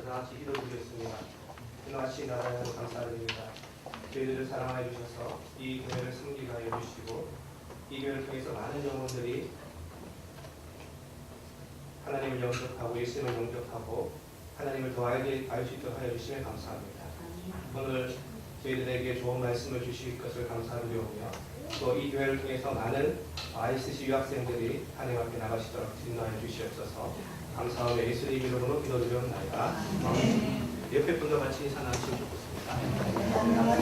다 같이 기도드리겠습니다. 이노아씨 나라에 감사드립니다. 저희들을 사랑하여 주셔서 이 교회를 섬기게 하여 주시고 이 교회를 통해서 많은 영혼들이 하나님을 영접하고 예수님을 영접하고 하나님을 더 알게 알 수 있도록 하여 주시면 감사합니다. 오늘 저희들에게 좋은 말씀을 주실 것을 감사드리오며 또 이 교회를 통해서 많은 ICC 유학생들이 하나님 앞에 나가시도록 인도하여 주시옵소서. 감사하며 예수님 이름으로 기도드리옵나이다. 옆에 분과 같이 인사 나누시면 좋겠습니다.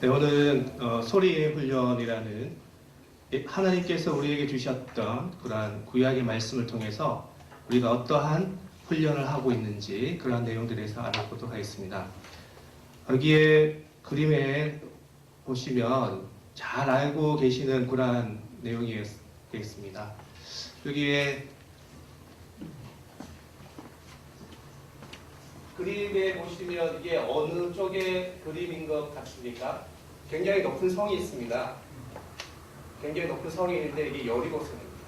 네, 오늘은 소리의 훈련이라는 하나님께서 우리에게 주셨던 그러한 구약의 말씀을 통해서 우리가 어떠한 훈련을 하고 있는지 그러한 내용들에 대해서 알아보도록 하겠습니다. 여기에 그림에 보시면 잘 알고 계시는 그러한 내용이겠습니다. 여기에 그림에 보시면 이게 어느 쪽의 그림인 것 같습니까? 굉장히 높은 성이 있습니다. 굉장히 높은 성이 있는데 이게 여리고성입니다.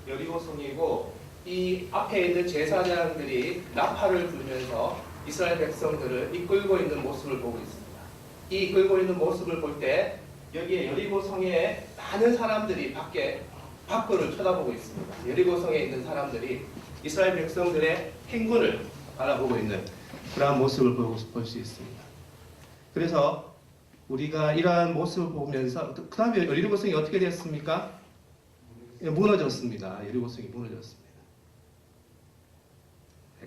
여리고성이고 이 앞에 있는 제사장들이 나팔을 불면서 이스라엘 백성들을 이끌고 있는 모습을 보고 있습니다. 이 이끌고 있는 모습을 볼 때 여기에 여리고성에 많은 사람들이 밖을 쳐다보고 있습니다. 여리고성에 있는 사람들이 이스라엘 백성들의 행군을 바라보고 있는 그러한 모습을 볼 수 있습니다. 그래서 우리가 이러한 모습을 보면서 그 다음에 여리고성이 어떻게 되었습니까? 무너졌습니다. 여리고성이 무너졌습니다.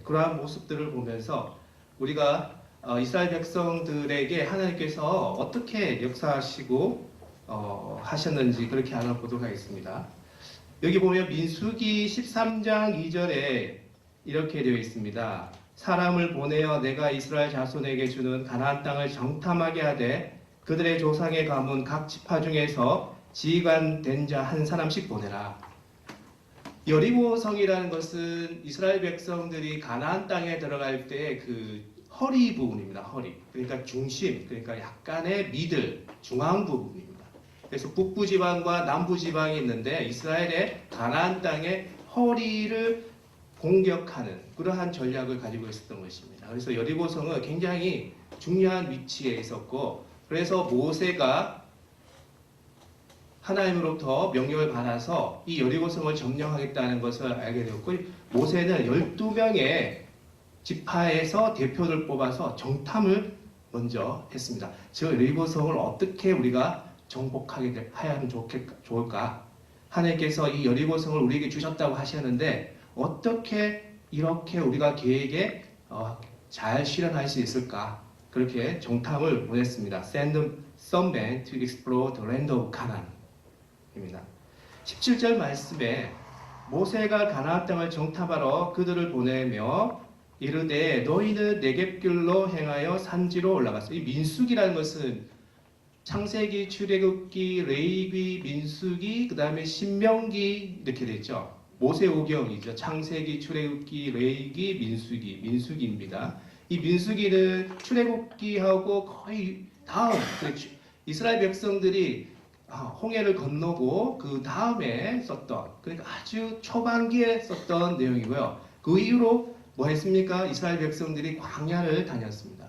그러한 모습들을 보면서 우리가 이스라엘 백성들에게 하나님께서 어떻게 역사하시고 하셨는지 그렇게 알아보도록 하겠습니다. 여기 보면 민수기 13장 2절에 이렇게 되어 있습니다. 사람을 보내어 내가 이스라엘 자손에게 주는 가나안 땅을 정탐하게 하되 그들의 조상의 가문 각 지파 중에서 지휘관 된 자 한 사람씩 보내라. 여리고성이라는 것은 이스라엘 백성들이 가나안 땅에 들어갈 때 그 허리 부분입니다. 허리. 그러니까 중심, 그러니까 약간의 미들, 중앙 부분입니다. 그래서 북부 지방과 남부 지방이 있는데 이스라엘의 가나안 땅의 허리를 공격하는 그러한 전략을 가지고 있었던 것입니다. 그래서 여리고성은 굉장히 중요한 위치에 있었고, 그래서 모세가 하나님으로부터 명령을 받아서 이 여리고성을 점령하겠다는 것을 알게 되었고, 모세는 12명의 지파에서 대표를 뽑아서 정탐을 먼저 했습니다. 저 여리고성을 어떻게 우리가 정복하게 하면 좋을까? 하나님께서 이 여리고성을 우리에게 주셨다고 하셨는데 어떻게 이렇게 우리가 계획에 잘 실현할 수 있을까? 그렇게 정탐을 보냈습니다. Send some men to explore the land of Canaan. 입니다. 17절 말씀에 모세가 가나안 땅을 정탐하러 그들을 보내며 이르되 너희는 네겝길로 행하여 산지로 올라갔어. 이 민수기라는 것은 창세기, 출애굽기, 레위기, 민수기, 그 다음에 신명기 이렇게 되죠. 모세오경이죠. 창세기, 출애굽기, 레위기, 민수기입니다. 이 민수기는 출애굽기하고 거의 다음 이스라엘 백성들이 홍해를 건너고 그 다음에 썼던, 그러니까 아주 초반기에 썼던 내용이고요. 그 이후로 뭐 했습니까? 이스라엘 백성들이 광야를 다녔습니다.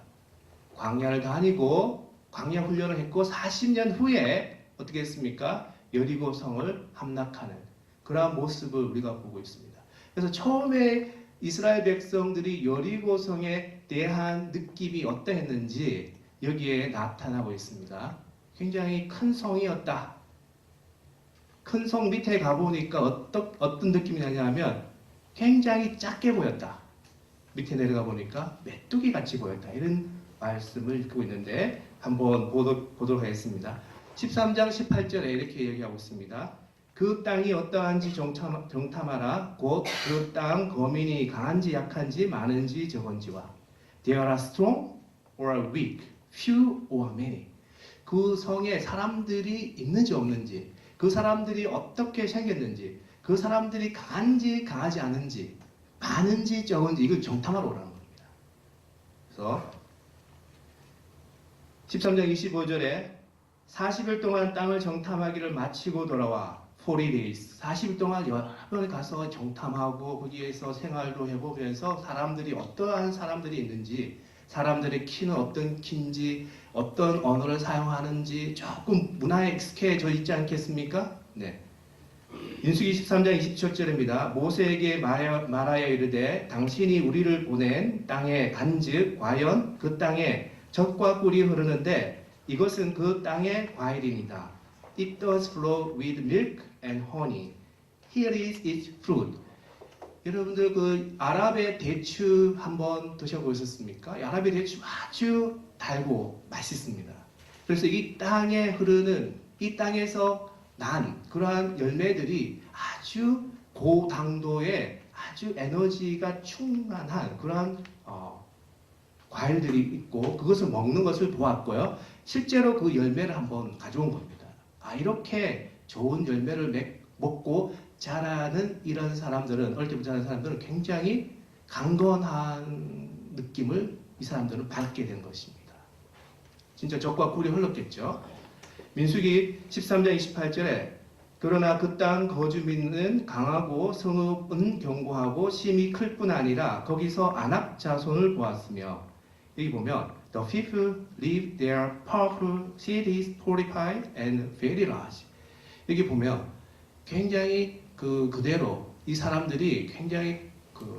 광야를 다니고 광야 훈련을 했고 40년 후에 어떻게 했습니까? 여리고성을 함락하는 그러한 모습을 우리가 보고 있습니다. 그래서 처음에 이스라엘 백성들이 여리고성에 대한 느낌이 어떠했는지 여기에 나타나고 있습니다. 굉장히 큰 성이었다. 큰 성 밑에 가보니까 어떤 느낌이 나냐면 굉장히 작게 보였다. 밑에 내려가 보니까 메뚜기 같이 보였다. 이런 말씀을 읽고 있는데 한번 보도록 하겠습니다. 13장 18절에 이렇게 얘기하고 있습니다. 그 땅이 어떠한지 정탐하라. 곧 그 땅 거민이 강한지 약한지 많은지 적은지와 They are strong or weak, few or many. 그 성에 사람들이 있는지 없는지, 그 사람들이 어떻게 생겼는지, 그 사람들이 강한지 강하지 않은지, 많은지 적은지 이걸 정탐하러 오라는 겁니다. 그래서 13장 25절에 40일 동안 땅을 정탐하기를 마치고 돌아와 40 days 40일 동안 여러 번 가서 정탐하고 거기에서 생활도 해보면서 사람들이 어떠한 사람들이 있는지, 사람들의 키는 어떤 키인지, 어떤 언어를 사용하는지 조금 문화에 익숙해져 있지 않겠습니까? 네. 민수기 13장 27절입니다. 모세에게 말하여 이르되 당신이 우리를 보낸 땅에 간즉 과연 그 땅에 젖과 꿀이 흐르는데 이것은 그 땅의 과일입니다. It does flow with milk and honey. Here is its fruit. 여러분들 그 아랍의 대추 한번 드셔보셨습니까? 아랍의 대추 아주 달고 맛있습니다. 그래서 이 땅에 흐르는, 이 땅에서 난 그러한 열매들이 아주 고당도의 아주 에너지가 충만한 그러한 과일들이 있고 그것을 먹는 것을 보았고요. 실제로 그 열매를 한번 가져온 겁니다. 이렇게 좋은 열매를 먹고 자라는 이런 사람들은, 어릴 때부터 자라는 사람들은 굉장히 강건한 느낌을 이 사람들은 받게 된 것입니다. 진짜 젖과 꿀이 흘렀겠죠. 민수기 13장 28절에 그러나 그 땅 거주민은 강하고 성읍은 견고하고 심이 클 뿐 아니라 거기서 아낙 자손을 보았으며, 여기 보면 The people live there powerful cities fortified and very large. 여기 보면 굉장히 그대로 이 사람들이 굉장히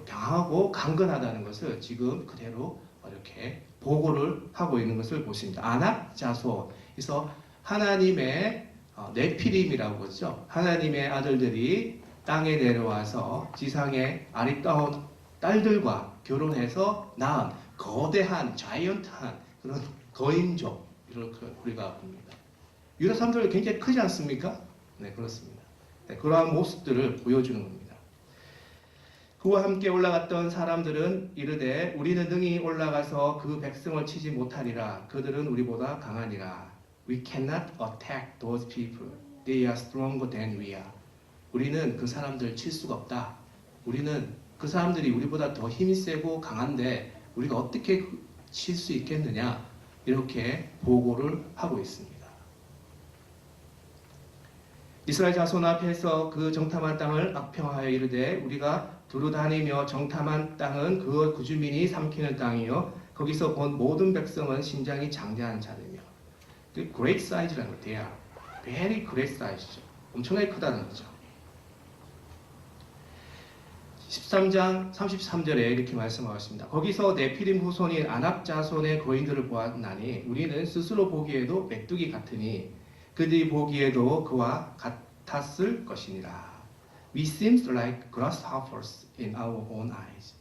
강하고 강건하다는 것을 지금 그대로 이렇게 보고를 하고 있는 것을 보십니다. 아낙 자손. 그래서 하나님의 네피림이라고 그러죠. 하나님의 아들들이 땅에 내려와서 지상의 아리따운 딸들과 결혼해서 낳은 거대한 자이언트한 그런 거인족, 이렇게 우리가 봅니다. 유다 사람들 굉장히 크지 않습니까? 네, 그렇습니다. 네, 그러한 모습들을 보여주는 겁니다. 그와 함께 올라갔던 사람들은 이르되 우리는 능히 올라가서 그 백성을 치지 못하리라. 그들은 우리보다 강하니라. We cannot attack those people. They are stronger than we are. 우리는 그 사람들 칠 수가 없다. 우리는 그 사람들이 우리보다 더 힘이 세고 강한데 우리가 어떻게 칠 수 있겠느냐, 이렇게 보고를 하고 있습니다. 이스라엘 자손 앞에서 그 정탐한 땅을 악평하여 이르되 우리가 두루 다니며 정탐한 땅은 그 주민이 삼키는 땅이요 거기서 본 모든 백성은 신장이 장대한 자들이며. great size라는 거, they are very great size죠. 엄청나게 크다는 거죠. 13장 33절에 이렇게 말씀하셨습니다. 거기서 네피림 후손인 아낙 자손의 거인들을 보았나니 우리는 스스로 보기에도 메뚜기 같으니 그들이 보기에도 그와 같았을 것이니라. We seem like grasshoppers in our own eyes.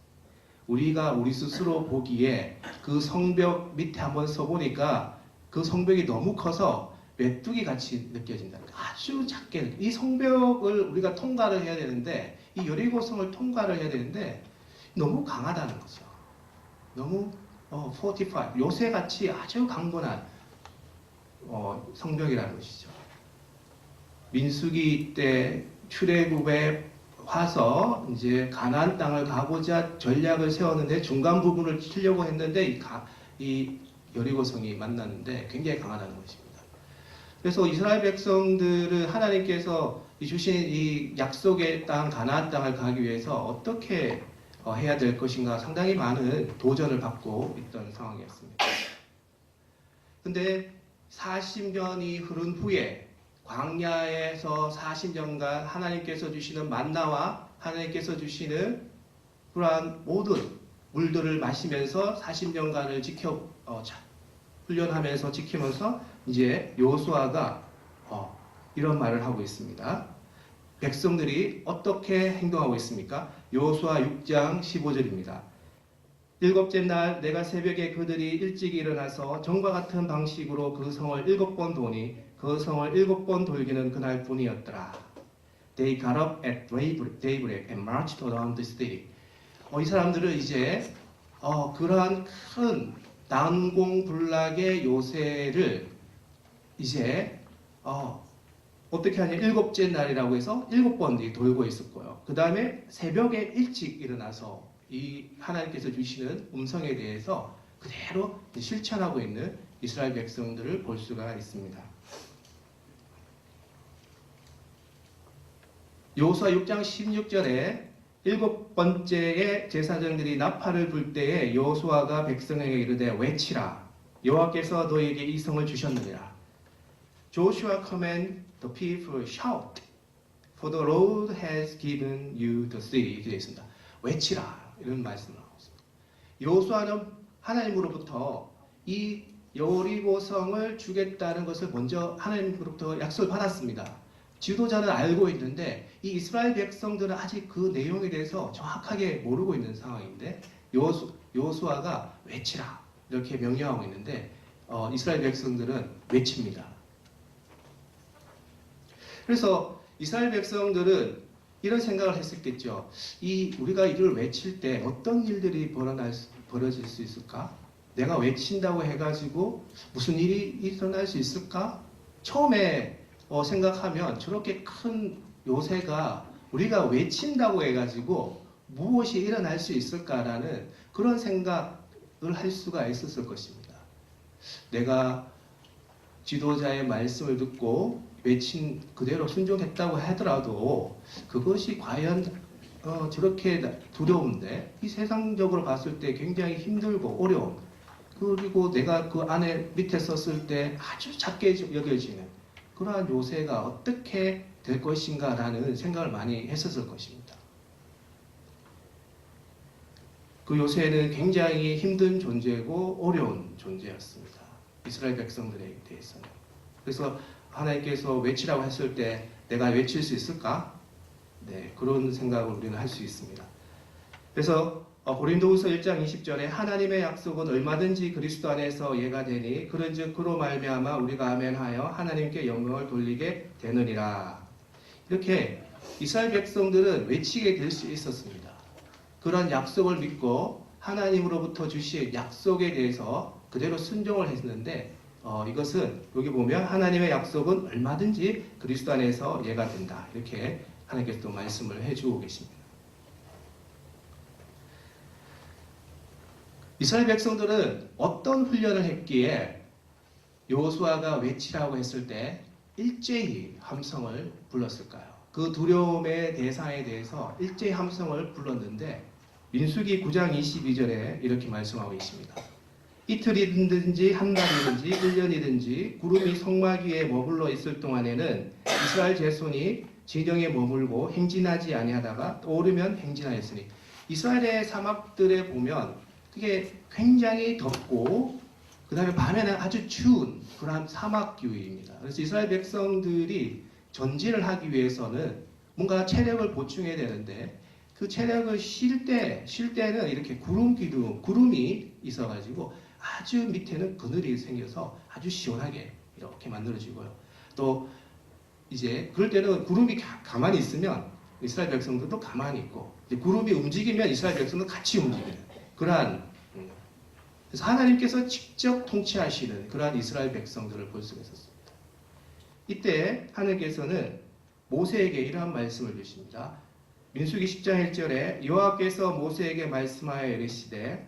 우리가 우리 스스로 보기에 그 성벽 밑에 한번 서보니까 그 성벽이 너무 커서 메뚜기 같이 느껴진다. 아주 작게. 이 성벽을 우리가 통과를 해야 되는데, 이 여리고성을 통과를 해야 되는데 너무 강하다는 거죠. 너무 fortified, 요새같이 아주 강건한 성벽이라는 것이죠. 민수기 때 출애굽에 와서 이제 가나안 땅을 가고자 전략을 세웠는데 중간 부분을 치려고 했는데 이 여리고성이 만났는데 굉장히 강하다는 것입니다. 그래서 이스라엘 백성들은 하나님께서 주신 이 약속의 땅 가나안 땅을 가기 위해서 어떻게 해야 될 것인가 상당히 많은 도전을 받고 있던 상황이었습니다. 근데 40년이 흐른 후에 광야에서 40년간 하나님께서 주시는 만나와 하나님께서 주시는 그러한 모든 물들을 마시면서 40년간을 훈련하면서 지키면서 이제 여호수아가 이런 말을 하고 있습니다. 백성들이 어떻게 행동하고 있습니까? 여호수아 6장 15절입니다. 일곱째 날 내가 새벽에 그들이 일찍 일어나서 전과 같은 방식으로 그 성을 7번 도니 그 성을 7번 돌기는 그날 뿐이었더라. They got up at daybreak and marched around the city. 이 사람들은 이제 그러한 큰 난공불락의 요새를 이제 어떻게 하냐, 7째 날이라고 해서 7번 돌고 있었고요. 그 다음에 새벽에 일찍 일어나서 이 하나님께서 주시는 음성에 대해서 그대로 실천하고 있는 이스라엘 백성들을 볼 수가 있습니다. 여호수아 6장 16절에 일곱 번째의 제사장들이 나팔을 불 때에 여호수아가 백성에게 이르되 외치라. 여호와께서 너에게 이 성을 주셨느니라. Joshua command the people shout, for the Lord has given you the city. 이렇게 되어 있습니다. 외치라 이런 말씀을 하고 있습니다. 여호수아는 하나님으로부터 이 여리고성을 주겠다는 것을 먼저 하나님으로부터 약속을 받았습니다. 지도자는 알고 있는데 이 이스라엘 백성들은 아직 그 내용에 대해서 정확하게 모르고 있는 상황인데 여호수아가 외치라 이렇게 명령하고 있는데 이스라엘 백성들은 외칩니다. 그래서 이스라엘 백성들은 이런 생각을 했었겠죠. 우리가 이를 외칠 때 어떤 일들이 벌어질 수 있을까? 내가 외친다고 해가지고 무슨 일이 일어날 수 있을까? 처음에 생각하면 저렇게 큰 요새가 우리가 외친다고 해가지고 무엇이 일어날 수 있을까라는 그런 생각을 할 수가 있었을 것입니다. 내가 지도자의 말씀을 듣고 외친 그대로 순종했다고 하더라도 그것이 과연 저렇게 두려운데 이 세상적으로 봤을 때 굉장히 힘들고 어려운 그리고 내가 그 안에 밑에 섰을 때 아주 작게 여겨지는 그러한 요새가 어떻게 될 것인가 라는 생각을 많이 했었을 것입니다. 그 요새는 굉장히 힘든 존재고 어려운 존재였습니다. 이스라엘 백성들에 대해서는. 그래서 하나님께서 외치라고 했을 때 내가 외칠 수 있을까? 네, 그런 생각을 우리는 할 수 있습니다. 그래서 고린도후서 1장 20절에 하나님의 약속은 얼마든지 그리스도 안에서 예가 되니 그런즉 그로 말미암아 우리가 아멘하여 하나님께 영광을 돌리게 되느니라. 이렇게 이스라엘 백성들은 외치게 될 수 있었습니다. 그런 약속을 믿고 하나님으로부터 주신 약속에 대해서 그대로 순종을 했는데 이것은 여기 보면 하나님의 약속은 얼마든지 그리스도 안에서 예가 된다. 이렇게 하나님께서 또 말씀을 해주고 계십니다. 이스라엘 백성들은 어떤 훈련을 했기에 여호수아가 외치라고 했을 때 일제히 함성을 불렀을까요? 그 두려움의 대상에 대해서 일제히 함성을 불렀는데 민수기 9장 22절에 이렇게 말씀하고 있습니다. 이틀이든지 한 달이든지 1년이든지 구름이 성막 위에 머물러 있을 동안에는 이스라엘 자손이 진영에 머물고 행진하지 아니하다가 떠오르면 행진하였으니 이스라엘의 사막들에 보면 그게 굉장히 덥고 그 다음에 밤에는 아주 추운 그러한 사막 기후입니다. 그래서 이스라엘 백성들이 전진을 하기 위해서는 뭔가 체력을 보충해야 되는데 그 체력을 쉴 때는 이렇게 구름이 있어가지고 아주 밑에는 그늘이 생겨서 아주 시원하게 이렇게 만들어지고요. 또 이제 그럴 때는 구름이 가만히 있으면 이스라엘 백성들도 가만히 있고 구름이 움직이면 이스라엘 백성도 같이 움직이는 그러한 그래서 하나님께서 직접 통치하시는 그러한 이스라엘 백성들을 볼 수가 있었습니다. 이때 하나님께서는 모세에게 이러한 말씀을 주십니다. 민수기 10장 1절에 여호와께서 모세에게 말씀하여 이르시되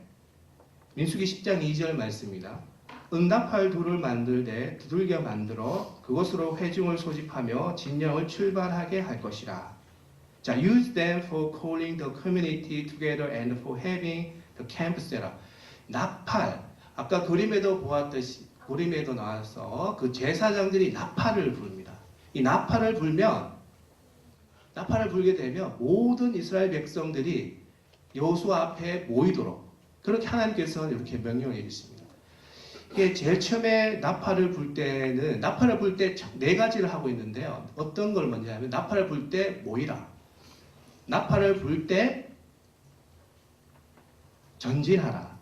민수기 10장 2절 말씀입니다. 응답할 돌을 만들되 두들겨 만들어 그것으로 회중을 소집하며 진영을 출발하게 할 것이라. 자, use them for calling the community together and for having the camp set up. 나팔, 아까 그림에도 보았듯이 그림에도 나와서 그 제사장들이 나팔을 부릅니다. 이 나팔을 불게 되면 모든 이스라엘 백성들이 여호수아 앞에 모이도록 그렇게 하나님께서는 이렇게 명령해 주십니다. 이게 제일 처음에 나팔을 불 때 네 가지를 하고 있는데요. 어떤 걸 먼저 하면 나팔을 불 때 모이라. 나팔을 불 때 전진하라.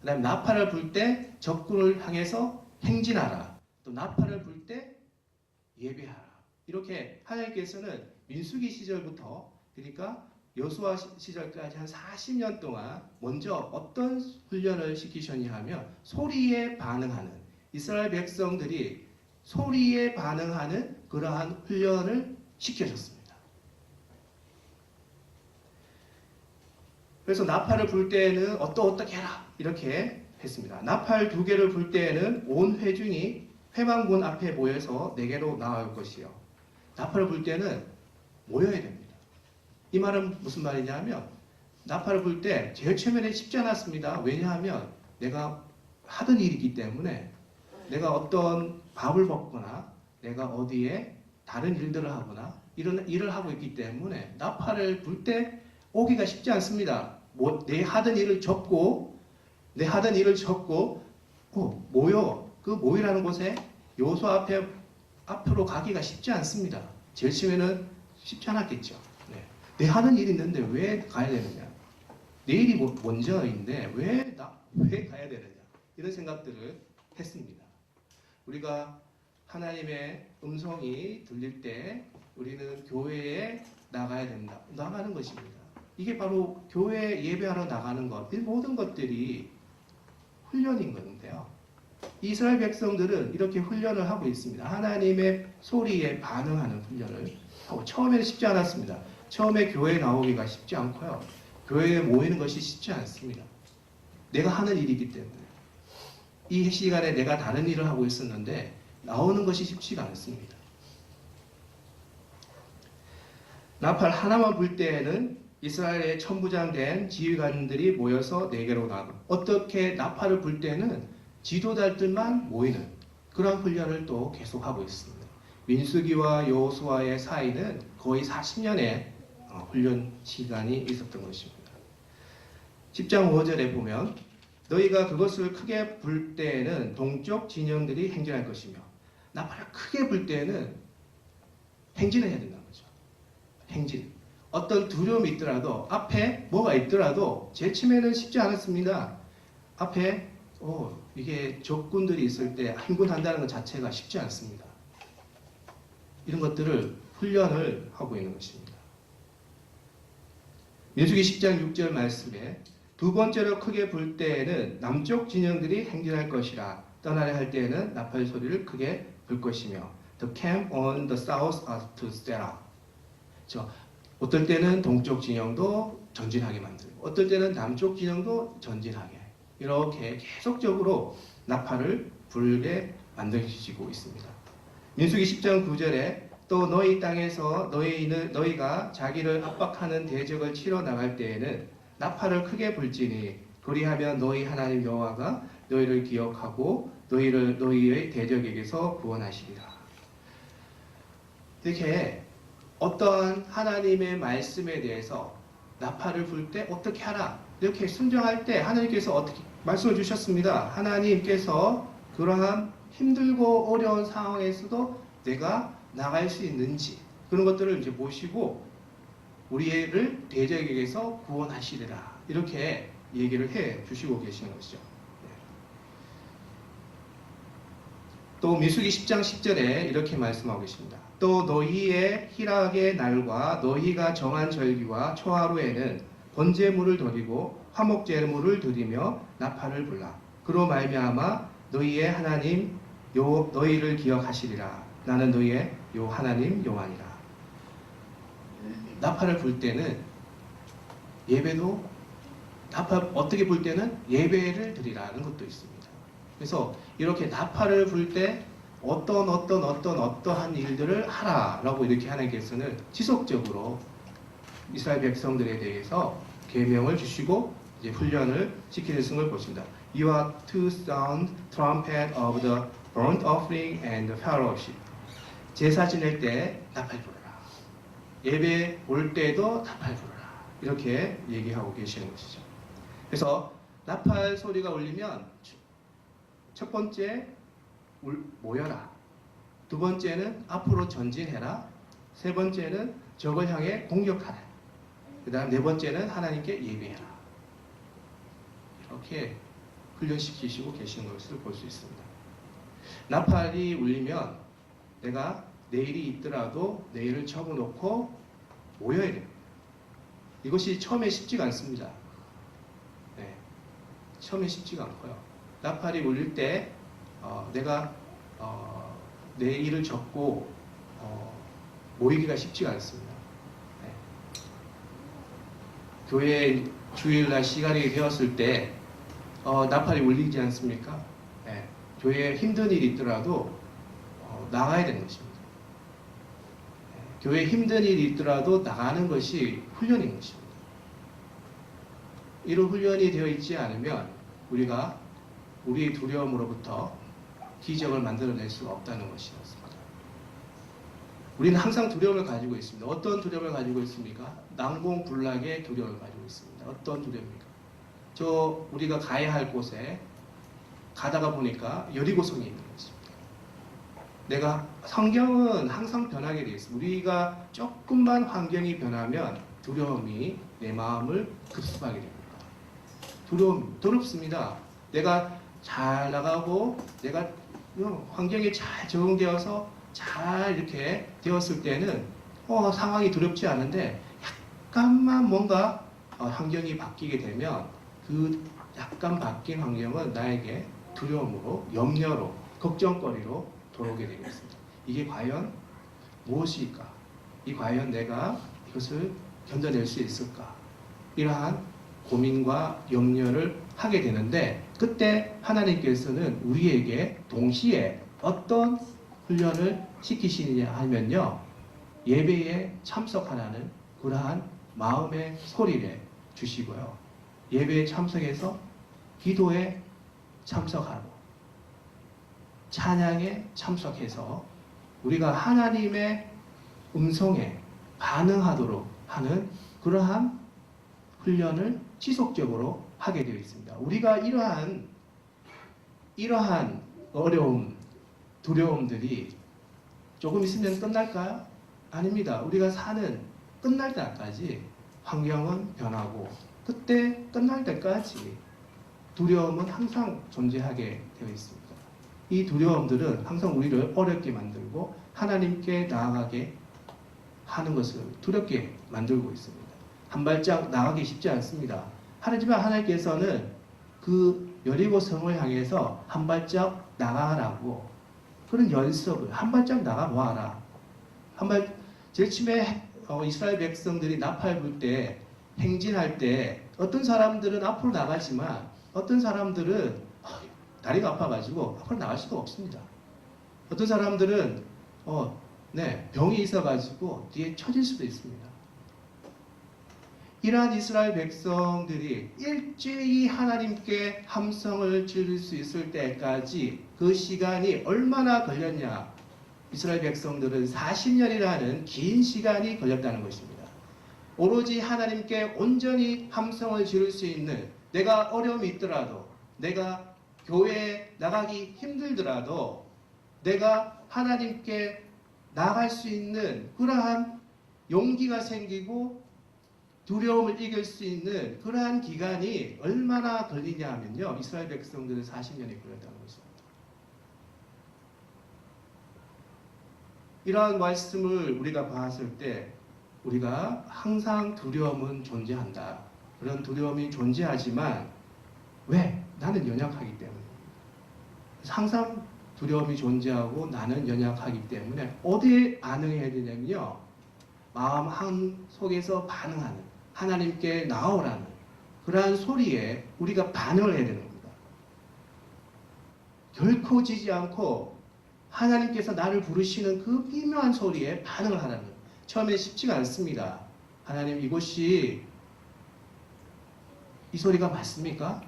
그 다음에 나팔을 불 때 적군을 향해서 행진하라. 또 나팔을 불 때 예배하라. 이렇게 하나님께서는 민수기 시절부터 그러니까 여호수아 시절까지 한 40년 동안 먼저 어떤 훈련을 시키셨냐 하면 소리에 반응하는 이스라엘 백성들이 소리에 반응하는 그러한 훈련을 시켜줬습니다. 그래서 나팔을 불 때는 어떻게 해라 이렇게 했습니다. 나팔 2개를 불 때에는 온 회중이 회망문 앞에 모여서 내게로 나올 것이요. 나팔을 불 때는 모여야 됩니다. 이 말은 무슨 말이냐면 나팔을 불 때 제일 처음에는 쉽지 않았습니다. 왜냐하면 내가 하던 일이기 때문에 내가 어떤 밥을 먹거나 내가 어디에 다른 일들을 하거나 이런 일을 하고 있기 때문에 나팔을 불 때 오기가 쉽지 않습니다. 내 하던 일을 접고 모여 그 모이라는 곳에 요소 앞으로 가기가 쉽지 않습니다. 제일 처음에는 쉽지 않았겠죠. 네. 내 하는 일이 있는데 왜 가야 되느냐? 내 일이 먼저인데 왜 가야 되느냐? 이런 생각들을 했습니다. 우리가 하나님의 음성이 들릴 때 우리는 교회에 나가는 것입니다. 이게 바로 교회 예배하러 나가는 것, 이 모든 것들이 훈련인 건데요. 이스라엘 백성들은 이렇게 훈련을 하고 있습니다. 하나님의 소리에 반응하는 훈련을 하고 처음에는 쉽지 않았습니다. 처음에 교회에 나오기가 쉽지 않고요. 교회에 모이는 것이 쉽지 않습니다. 내가 하는 일이기 때문에 이 시간에 내가 다른 일을 하고 있었는데 나오는 것이 쉽지가 않습니다. 나팔 하나만 불 때에는 이스라엘의 천부장된 지휘관들이 모여서 내게로 나가고 어떻게 나팔을 불 때는 지도자들만 모이는 그런 훈련을 또 계속하고 있습니다. 민수기와 여호수아의 사이는 거의 40년의 훈련 시간이 있었던 것입니다. 10장 5절에 보면 너희가 그것을 크게 불 때에는 동쪽 진영들이 행진할 것이며 나팔을 크게 불 때에는 행진을 해야 된다는 거죠. 행진. 어떤 두려움이 있더라도 앞에 뭐가 있더라도 제일 처음에는 쉽지 않았습니다. 앞에 이게 적군들이 있을 때 행군한다는 것 자체가 쉽지 않습니다. 이런 것들을 훈련을 하고 있는 것입니다. 민수기 10장 6절 말씀에 두 번째로 크게 불 때에는 남쪽 진영들이 행진할 것이라 떠나려 할 때에는 나팔 소리를 크게 불 것이며 The camp on the south are to Stella. 어떨 때는 동쪽 진영도 전진하게 만들고 어떨 때는 남쪽 진영도 전진하게 이렇게 계속적으로 나팔을 불게 만드시고 있습니다. 민수기 10장 9절에 또 너희 땅에서 너희가 자기를 압박하는 대적을 치러 나갈 때에는 나팔을 크게 불지니 그리하면 너희 하나님 여호와가 너희를 기억하고 너희의 대적에게서 구원하시리라. 이렇게 어떠한 하나님의 말씀에 대해서 나팔을 불 때 어떻게 하라 이렇게 순종할 때 하나님께서 어떻게 말씀을 주셨습니다. 하나님께서 그러한 힘들고 어려운 상황에서도 내가 나갈 수 있는지 그런 것들을 이제 보시고 우리를 대적에게서 구원하시리라 이렇게 얘기를 해 주시고 계시는 것이죠. 또 민수기 10장 10절에 이렇게 말씀하고 계십니다. 또 너희의 희락의 날과 너희가 정한 절기와 초하루에는 번제물을 드리고 화목제물을 드리며 나팔을 불라. 그로 말미암아 너희의 하나님 너희를 기억하시리라. 나는 너희의 하나님 여호와니라. 나팔을 불 때는 예배도 나팔 어떻게 불 때는 예배를 드리라는 것도 있습니다. 그래서 이렇게 나팔을 불 때 어떠한 일들을 하라라고 이렇게 하나님께서는 지속적으로 이스라엘 백성들에 대해서 계명을 주시고 이제 훈련을 시키는 걸 보십니다. You are to sound trumpet of the burnt offering and the fellowship. 제사 지낼 때 나팔 불어라. 예배 올 때도 나팔 불어라. 이렇게 얘기하고 계시는 것이죠. 그래서 나팔 소리가 울리면 첫 번째 모여라. 두 번째는 앞으로 전진해라. 세 번째는 적을 향해 공격하라. 그 다음 네 번째는 하나님께 예배해라. 이렇게 훈련시키시고 계시는 것을 볼 수 있습니다. 나팔이 울리면 내가 내일이 있더라도 내일을 접어놓고 모여야 됩니다. 이것이 처음에 쉽지가 않습니다. 네, 처음에 쉽지가 않고요. 나팔이 울릴 때 내가 내 일을 접고 모이기가 쉽지가 않습니다. 네. 교회 주일날 시간이 되었을 때 나팔이 울리지 않습니까? 예, 교회에 힘든 일이 있더라도 나가야 되는 것입니다. 예, 교회에 힘든 일이 있더라도 나가는 것이 훈련인 것입니다. 이런 훈련이 되어 있지 않으면 우리가 우리의 두려움으로부터 기적을 만들어낼 수가 없다는 것이었습니다. 우리는 항상 두려움을 가지고 있습니다. 어떤 두려움을 가지고 있습니까? 난공불락의 두려움을 가지고 있습니다. 어떤 두려움입니까? 우리가 가야 할 곳에 가다가 보니까 여리고성이 있는 것입니다. 성경은 항상 변하게 되어 있습니다. 우리가 조금만 환경이 변하면 두려움이 내 마음을 급습하게 됩니다. 두렵습니다. 내가 잘 나가고 내가 환경에 잘 적응되어서 잘 이렇게 되었을 때는 상황이 두렵지 않은데 약간만 뭔가 환경이 바뀌게 되면 그 약간 바뀐 환경은 나에게 두려움으로, 염려로, 걱정거리로 돌아오게 되겠습니다. 이게 과연 무엇일까? 과연 내가 이것을 견뎌낼 수 있을까? 이러한 고민과 염려를 하게 되는데 그때 하나님께서는 우리에게 동시에 어떤 훈련을 시키시느냐 하면요. 예배에 참석하라는 그러한 마음의 소리를 주시고요. 예배에 참석해서 기도에 참석하고 찬양에 참석해서 우리가 하나님의 음성에 반응하도록 하는 그러한 훈련을 지속적으로 하게 되어 있습니다. 우리가 이러한 어려움, 두려움들이 조금 있으면 끝날까요? 아닙니다. 우리가 사는 끝날 때까지 환경은 변하고 그때 끝날 때까지 두려움은 항상 존재하게 되어 있습니다. 이 두려움들은 항상 우리를 어렵게 만들고 하나님께 나아가게 하는 것을 두렵게 만들고 있습니다. 한 발짝 나가기 쉽지 않습니다. 하지만 하나님께서는 그 여리고 성을 향해서 한 발짝 나가라고 그런 연습을 한 발짝 나가 보아라. 제일 처음에 이스라엘 백성들이 나팔 불 때 행진할 때 어떤 사람들은 앞으로 나가지만 어떤 사람들은 다리가 아파가지고 앞으로 나갈 수가 없습니다. 어떤 사람들은 병이 있어가지고 뒤에 처질 수도 있습니다. 이러한 이스라엘 백성들이 일제히 하나님께 함성을 지를 수 있을 때까지 그 시간이 얼마나 걸렸냐? 이스라엘 백성들은 40년이라는 긴 시간이 걸렸다는 것입니다. 오로지 하나님께 온전히 함성을 지를 수 있는 내가 어려움이 있더라도 내가 교회에 나가기 힘들더라도 내가 하나님께 나갈 수 있는 그러한 용기가 생기고 두려움을 이길 수 있는 그러한 기간이 얼마나 걸리냐 하면요. 이스라엘 백성들은 40년이 걸렸다는 것입니다. 이러한 말씀을 우리가 봤을 때 우리가 항상 두려움은 존재한다. 그런 두려움이 존재하지만 왜? 나는 연약하기 때문에. 항상 두려움이 존재하고 나는 연약하기 때문에 어디에 반응해야 되냐면요. 마음 한 속에서 반응하는 하나님께 나오라는 그러한 소리에 우리가 반응을 해야 되는 겁니다. 결코 지지 않고 하나님께서 나를 부르시는 그 미묘한 소리에 반응을 하라는 거예요. 처음에 쉽지가 않습니다. 하나님 이 소리가 맞습니까?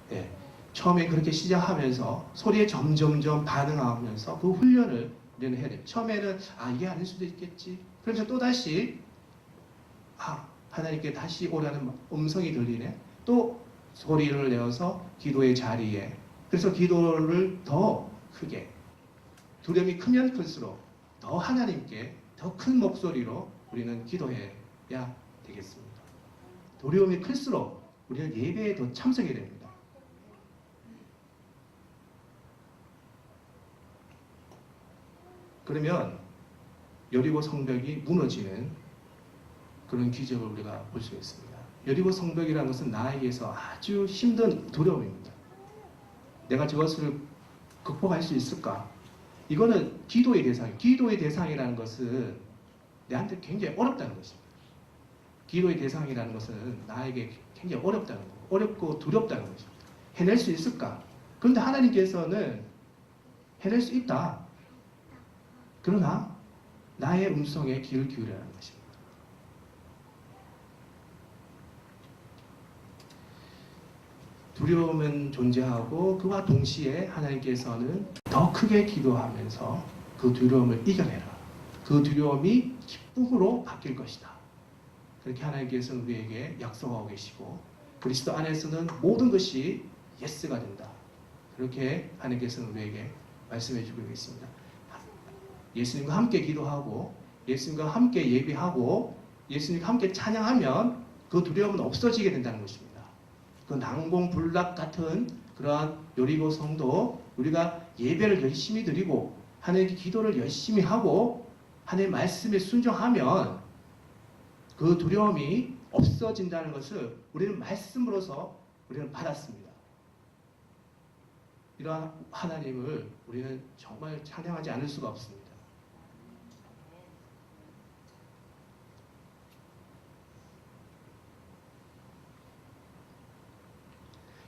네. 처음에 그렇게 시작하면서 소리에 점점점 반응하면서 그 훈련을 우리는 해야 돼요. 처음에는 이게 아닐 수도 있겠지. 그러면서 또다시 하나님께 다시 오라는 음성이 들리네. 또 소리를 내어서 기도의 자리에 그래서 기도를 더 크게 두려움이 크면 클수록 더 하나님께 더 큰 목소리로 우리는 기도해야 되겠습니다. 두려움이 클수록 우리는 예배에 더 참석해야 됩니다. 그러면 여리고 성벽이 무너지는 그런 기적을 우리가 볼 수 있습니다. 여리고 성벽이라는 것은 나에게서 아주 힘든 두려움입니다. 내가 저것을 극복할 수 있을까? 이거는 기도의 대상이라는 것은 내한테 굉장히 어렵다는 것입니다. 기도의 대상이라는 것은 나에게 굉장히 어렵다는 거, 어렵고 두렵다는 거죠. 해낼 수 있을까? 그런데 하나님께서는 해낼 수 있다. 그러나 나의 음성에 귀를 기울이라는 것입니다. 두려움은 존재하고 그와 동시에 하나님께서는 더 크게 기도하면서 그 두려움을 이겨내라. 그 두려움이 기쁨으로 바뀔 것이다. 그렇게 하나님께서는 우리에게 약속하고 계시고 그리스도 안에서는 모든 것이 예스가 된다. 그렇게 하나님께서는 우리에게 말씀해 주고 계십니다. 예수님과 함께 기도하고 예수님과 함께 예배하고 예수님과 함께 찬양하면 그 두려움은 없어지게 된다는 것입니다. 그 난공불락 같은 그러한 여리고 성도 우리가 예배를 열심히 드리고 하나님께 기도를 열심히 하고 하나님의 말씀에 순종하면 그 두려움이 없어진다는 것을 우리는 말씀으로서 우리는 받았습니다. 이러한 하나님을 우리는 정말 찬양하지 않을 수가 없습니다.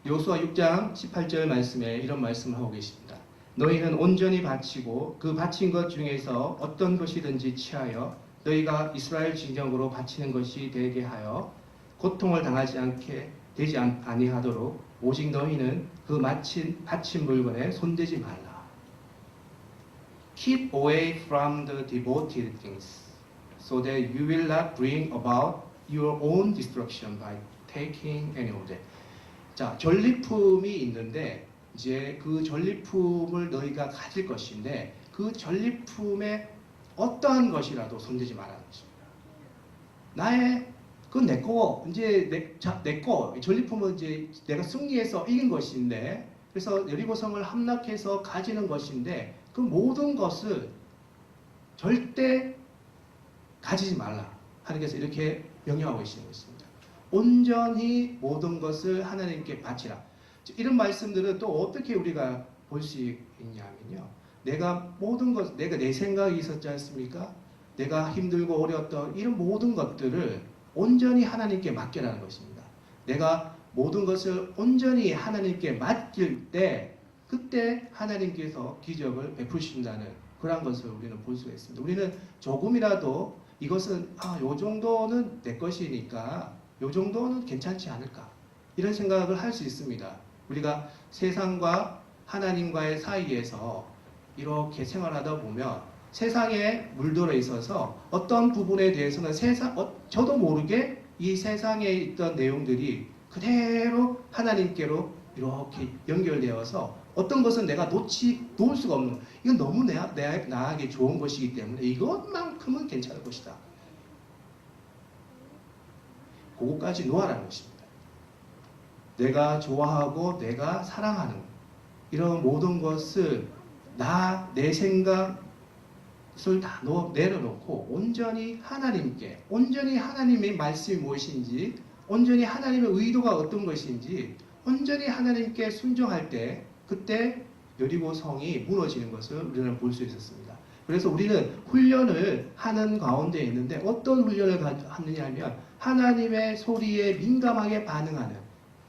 여호수아 6장 18절 말씀에 이런 말씀을 하고 계십니다. 너희는 온전히 바치고 그 바친 것 중에서 어떤 것이든지 취하여 너희가 이스라엘 진영으로 바치는 것이 되게 하여 고통을 당하지 않게 되지 아니하도록 오직 너희는 그 바친 물건에 손대지 말라. Keep away from the devoted things, so that you will not bring about your own destruction by taking any of them. 자, 전리품이 있는데 이제 그 전리품을 너희가 가질 것인데 그 전리품에 어떠한 것이라도 손대지 말라는 것입니다. 나의 그 내 거 이제 내 거 전리품은 이제 내가 승리해서 이긴 것인데 그래서 여리고성을 함락해서 가지는 것인데 그 모든 것을 절대 가지지 말라. 하나님께서 이렇게 명령하고 계시는 것입니다. 온전히 모든 것을 하나님께 바치라. 이런 말씀들은 또 어떻게 우리가 볼 수 있냐면요. 내가 모든 것, 내가 내 생각이 있었지 않습니까? 내가 힘들고 어려웠던 이런 모든 것들을 온전히 하나님께 맡겨라는 것입니다. 내가 모든 것을 온전히 하나님께 맡길 때 그때 하나님께서 기적을 베푸신다는 그런 것을 우리는 볼 수가 있습니다. 우리는 조금이라도 이것은 요 정도는 내 것이니까 요 정도는 괜찮지 않을까 이런 생각을 할 수 있습니다. 우리가 세상과 하나님과의 사이에서 이렇게 생활하다 보면 세상에 물들어 있어서 어떤 부분에 대해서는 저도 모르게 이 세상에 있던 내용들이 그대로 하나님께로 이렇게 연결되어서 어떤 것은 내가 놓을 수가 없는 이건 너무 나에게 좋은 것이기 때문에 이것만큼은 괜찮을 것이다. 그거까지 놓아라는 것입니다. 내가 좋아하고 내가 사랑하는 이런 모든 것을 내 생각을 다 내려놓고 온전히 하나님께 온전히 하나님의 말씀이 무엇인지 온전히 하나님의 의도가 어떤 것인지 온전히 하나님께 순종할 때 그때 여리고성이 무너지는 것을 우리는 볼 수 있었습니다. 그래서 우리는 훈련을 하는 가운데 있는데 어떤 훈련을 하느냐 하면 하나님의 소리에 민감하게 반응하는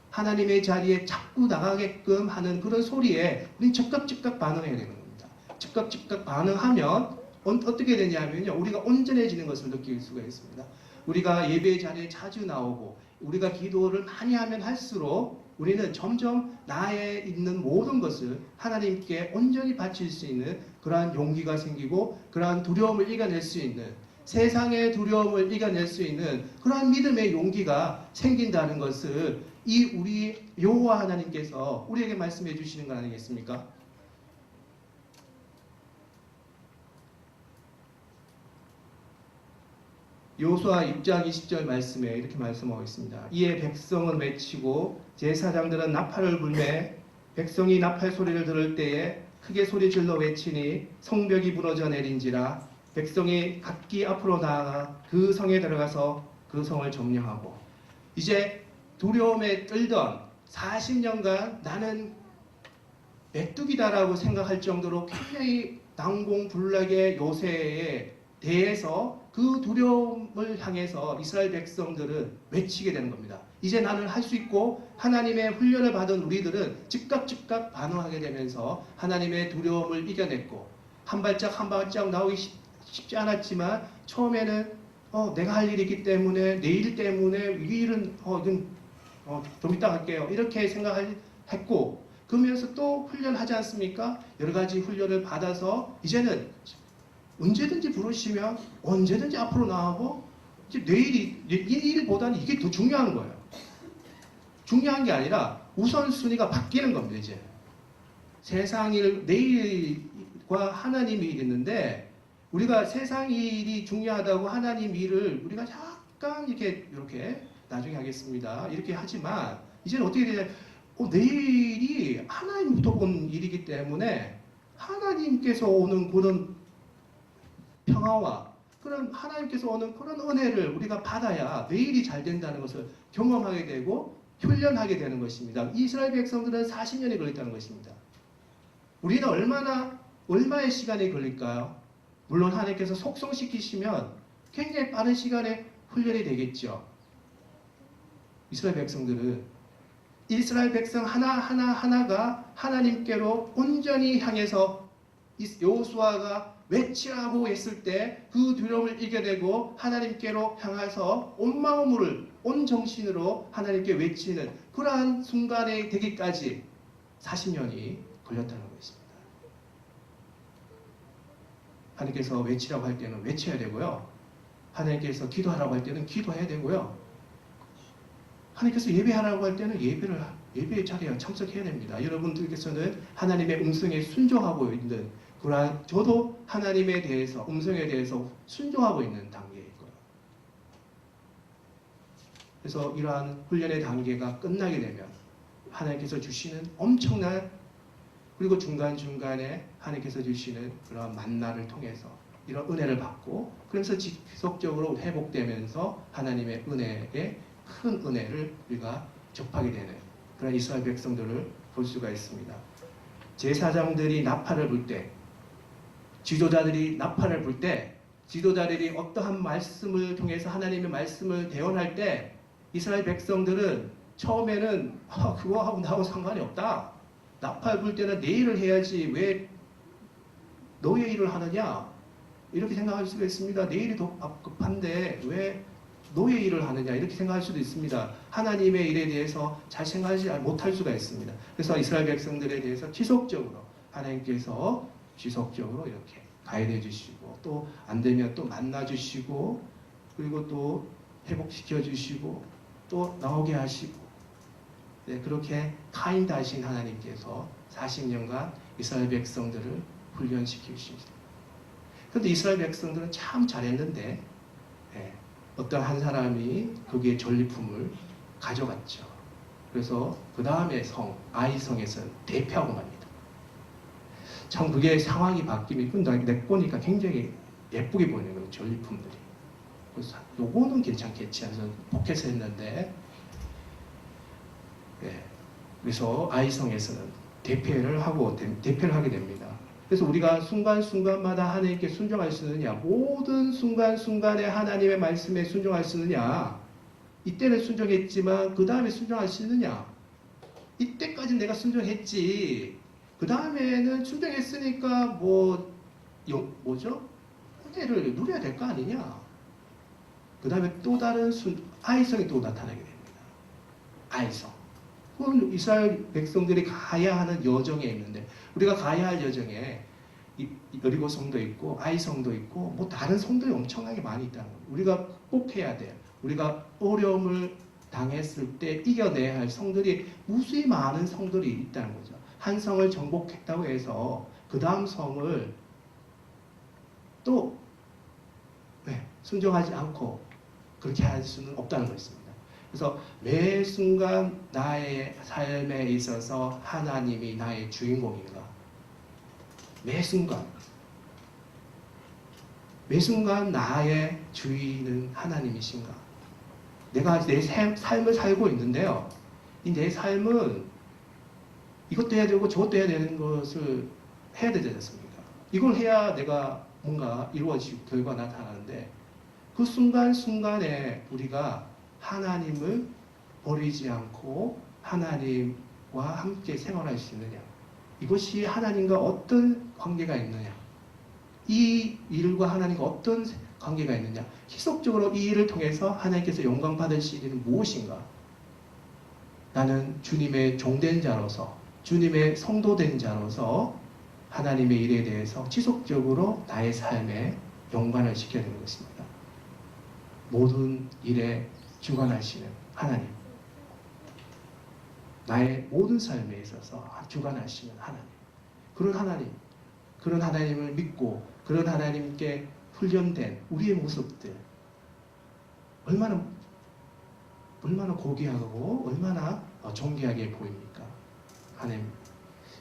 하나님의 자리에 자꾸 나가게끔 하는 그런 소리에 우리는 즉각 반응해야 되는 겁니다. 즉각 반응하면 어떻게 되냐면요. 우리가 온전해지는 것을 느낄 수가 있습니다. 우리가 예배 자리에 자주 나오고 우리가 기도를 많이 하면 할수록 우리는 점점 나에 있는 모든 것을 하나님께 온전히 바칠 수 있는 그러한 용기가 생기고 그러한 두려움을 이겨낼 수 있는 세상의 두려움을 이겨낼 수 있는 그러한 믿음의 용기가 생긴다는 것을 우리 여호와 하나님께서 우리에게 말씀해 주시는 거 아니겠습니까? 여호수아 6장 20절 말씀에 이렇게 말씀하고 있습니다. 이에 백성은 외치고 제사장들은 나팔을 불매 백성이 나팔 소리를 들을 때에 크게 소리질러 외치니 성벽이 무너져 내린지라 백성이 각기 앞으로 나아가 그 성에 들어가서 그 성을 점령하고 이제 두려움에 떨던 40년간 나는 메뚜기다라고 생각할 정도로 굉장히 난공불락의 요새에 대해서 그 두려움을 향해서 이스라엘 백성들은 외치게 되는 겁니다. 이제 나는 할 수 있고 하나님의 훈련을 받은 우리들은 즉각 반응하게 되면서 하나님의 두려움을 이겨냈고 한 발짝 한 발짝 나오기 쉽지 않았지만 처음에는 내가 할 일이 있기 때문에 내 일 때문에 이 일은 이건 좀 이따 할게요. 이렇게 생각했고 그러면서 또 훈련하지 않습니까? 여러 가지 훈련을 받아서 이제는 언제든지 부르시면 언제든지 앞으로 나가고 이제 이 일보다는 이게 더 중요한 거예요. 중요한 게 아니라 우선순위가 바뀌는 겁니다. 이제 세상 일, 내일과 하나님 일이 있는데 우리가 세상 일이 중요하다고 하나님 일을 우리가 약간 이렇게 나중에 하겠습니다. 이렇게 하지만 이제는 어떻게 되냐? 내일이 하나님부터 온 일이기 때문에 하나님께서 오는 그런 평화와 그런 하나님께서 오는 그런 은혜를 우리가 받아야 내일이 잘 된다는 것을 경험하게 되고 훈련하게 되는 것입니다. 이스라엘 백성들은 40년이 걸렸다는 것입니다. 우리는 얼마의 시간이 걸릴까요? 물론 하나님께서 속성시키시면 굉장히 빠른 시간에 훈련이 되겠죠. 이스라엘 백성 하나가 하나님께로 온전히 향해서 여호수아가 외치라고 했을 때 그 두려움을 이겨내고 하나님께로 향해서 온 마음으로 온 정신으로 하나님께 외치는 그러한 순간에 되기까지 40년이 걸렸다는 것입니다. 하나님께서 외치라고 할 때는 외쳐야 되고요. 하나님께서 기도하라고 할 때는 기도해야 되고요. 하나님께서 예배하라고 할 때는 예배의 자리에 참석해야 됩니다. 여러분들께서는 하나님의 음성에 순종하고 있는 그러한 저도 하나님에 대해서 음성에 대해서 순종하고 있는 단계일 거예요. 그래서 이러한 훈련의 단계가 끝나게 되면 하나님께서 주시는 엄청난 그리고 중간중간에 하나님께서 주시는 그런 만나를 통해서 이런 은혜를 받고 그러면서 지속적으로 회복되면서 하나님의 은혜에 큰 은혜를 우리가 접하게 되는 그런 이스라엘 백성들을 볼 수가 있습니다. 제사장들이 나팔을 불 때, 지도자들이 나팔을 불 때, 지도자들이 어떠한 말씀을 통해서 하나님의 말씀을 대언할 때 이스라엘 백성들은 처음에는 그거하고 나하고 상관이 없다. 나팔 불 때는 내 일을 해야지 왜 너의 일을 하느냐? 이렇게 생각할 수가 있습니다. 내 일이 더 급한데 왜 너의 일을 하느냐 이렇게 생각할 수도 있습니다. 하나님의 일에 대해서 잘 생각하지 못할 수가 있습니다. 그래서 이스라엘 백성들에 대해서 지속적으로 하나님께서 지속적으로 이렇게 가이드해 주시고 또 안 되면 또 만나 주시고 그리고 또 회복시켜 주시고 또 나오게 하시고 그렇게 카인드하신 하나님께서 40년간 이스라엘 백성들을 훈련시키십니다. 그런데 이스라엘 백성들은 참 잘했는데 어떤 한 사람이 거기에 전리품을 가져갔죠. 그래서 그 다음에 아이성에서 대피하고 갑니다. 참 그게 상황이 바뀌면 내보니까 굉장히 예쁘게 보이는 거예요. 전리품들이. 그래서 요거는 괜찮겠지 해서 포켓을 했는데 그래서 아이성에서는 대피를 하게 됩니다. 그래서 우리가 순간순간마다 하나님께 순종할 수 있느냐, 모든 순간순간에 하나님의 말씀에 순종할 수 있느냐, 이때는 순종했지만 그 다음에 순종할 수 있느냐, 이때까지 내가 순종했지 그 다음에는 순종했으니까 뭐죠? 은혜를 누려야 될 거 아니냐. 그 다음에 또 다른 아이성이 또 나타나게 됩니다. 아이성. 그건 이스라엘 백성들이 가야 하는 여정에 있는데 우리가 가야 할 여정에 여리고 성도 있고 아이성도 있고 뭐 다른 성들이 엄청나게 많이 있다는 거예요. 우리가 꼭 해야 돼요. 우리가 어려움을 당했을 때 이겨내야 할 성들이 무수히 많은 성들이 있다는 거죠. 한 성을 정복했다고 해서 그 다음 성을 또 순종하지 않고 그렇게 할 수는 없다는 것입니다. 그래서 매 순간 나의 삶에 있어서 하나님이 나의 주인공인가? 매 순간 나의 주인은 하나님이신가? 내가 내 삶을 살고 있는데요. 이 내 삶은 이것도 해야 되고 저것도 해야 되는 것을 해야 되지 않습니까? 이걸 해야 내가 뭔가 이루어지고 결과가 나타나는데 그 순간순간에 우리가 하나님을 버리지 않고 하나님과 함께 생활할 수 있느냐? 이것이 하나님과 어떤 관계가 있느냐? 이 일과 하나님과 어떤 관계가 있느냐? 희속적으로 이 일을 통해서 하나님께서 영광 받으실 일은 무엇인가? 나는 주님의 종된 자로서, 주님의 성도된 자로서 하나님의 일에 대해서 지속적으로 나의 삶에 연관을 시켜야 되는 것입니다. 모든 일에 주관하시는 하나님, 나의 모든 삶에 있어서 주관하시는 하나님, 그런 하나님을 믿고 그런 하나님께 훈련된 우리의 모습들 얼마나 고귀하고 얼마나 존귀하게 보입니까? 하나님.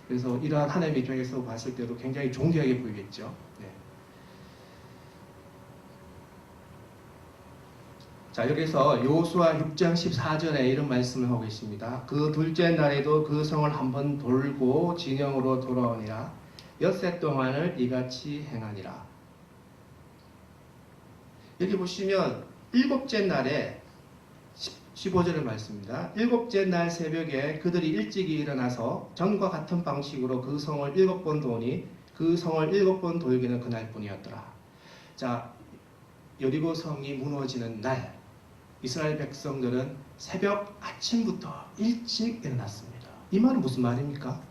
그래서 이러한 하나님의 입장에서 봤을 때도 굉장히 존귀하게 보이겠죠. 네. 자, 여기서 여호수아 6장 14절에 이런 말씀을 하고 있습니다. 그 둘째 날에도 그 성을 한번 돌고 진영으로 돌아오니라. 엿새 동안을 이같이 행하니라. 여기 보시면 일곱째 날에 15절의 말씀입니다. 일곱째 날 새벽에 그들이 일찍이 일어나서 전과 같은 방식으로 그 성을 7번 도니 그 성을 7번 돌기는 그날뿐이었더라. 자, 여리고 성이 무너지는 날 이스라엘 백성들은 새벽 아침부터 일찍 일어났습니다. 이 말은 무슨 말입니까?